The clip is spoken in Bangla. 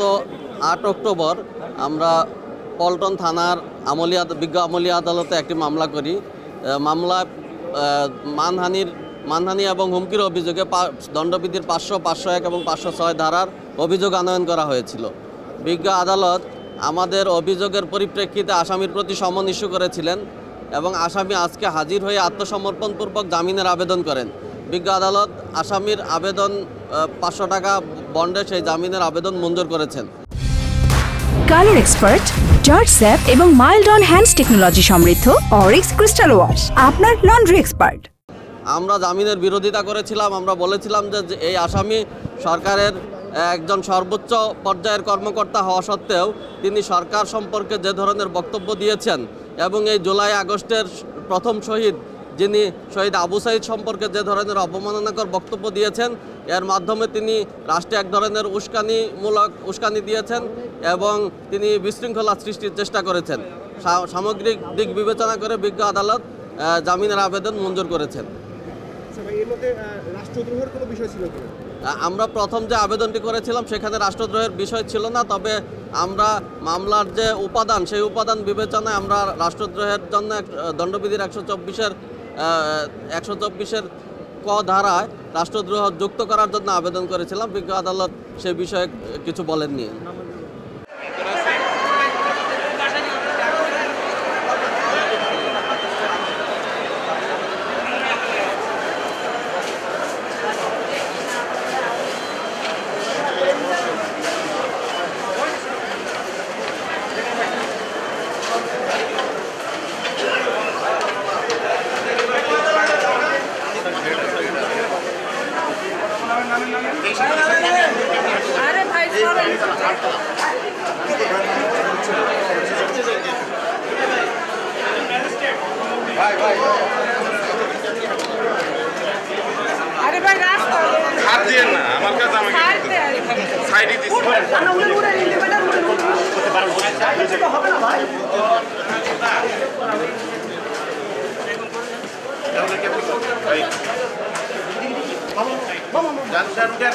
গত 8 অক্টোবর আমরা পল্টন থানার বিজ্ঞ আমলিয়া আদালতে একটি মামলা করি। মামলায় মানহানি এবং হুমকির অভিযোগে দণ্ডবিধির 500, 501 এবং 506 ধারার অভিযোগ আনয়ন করা হয়েছিল। বিজ্ঞ আদালত আমাদের অভিযোগের পরিপ্রেক্ষিতে আসামির প্রতি সমন ইস্যু করেছিলেন এবং আসামি আজকে হাজির হয়ে আত্মসমর্পণপূর্বক জামিনের আবেদন করেন। বিজ্ঞ আদালত আসামির আবেদন 500 টাকা বন্ডে সেই জামিনের আবেদন মঞ্জুর করেছেন। কালার এক্সপার্ট, জর্জ স্যাপ এবং মাইল্ড অন হ্যান্ডস টেকনোলজি সমৃদ্ধ অরিক্স ক্রিস্টাল ওয়াশ আপনার লন্ড্রি এক্সপার্ট। আমরা জামিনের বিরোধিতা করেছিলাম। আমরা বলেছিলাম যে এই আসামি সরকারের একজন সর্বোচ্চ পর্যায়ের কর্মকর্তা হওয়া সত্ত্বেও তিনি সরকার সম্পর্কে যে ধরনের বক্তব্য দিয়েছেন এবং এই জুলাই আগস্টের প্রথম শহীদ যিনি শহীদ আবু সাইদ সম্পর্কে যে ধরনের অবমাননাকর বক্তব্য দিয়েছেন, এর মাধ্যমে তিনি রাষ্ট্রে এক ধরনের উস্কানি দিয়েছেন এবং তিনি বিশৃঙ্খলা সৃষ্টির চেষ্টা করেছেন। সামগ্রিক দিক বিবেচনা করে বিজ্ঞ আদালত জামিনের আবেদন মঞ্জুর করেছেন। আমরা প্রথম যে আবেদনটি করেছিলাম সেখানে রাষ্ট্রদ্রোহের বিষয় ছিল না, তবে আমরা মামলার যে উপাদান সেই উপাদান বিবেচনায় আমরা রাষ্ট্রদ্রোহের জন্য দণ্ডবিধির 124-এর ক ধারায় রাষ্ট্রদ্রোহ যুক্ত করার জন্য আবেদন করেছিলাম। বিজ্ঞ আদালত সে বিষয়ে কিছু বলেননি। अरे भाई अरे भाई रास्ता हाथ दिए ना আমার কাছে আমাকে সাইডে দিছি না উড়ে উড়ে ইন্ডিপেন্ডেন্ট উড়ে উড়ে হবে না ভাই ভাই জান জান জান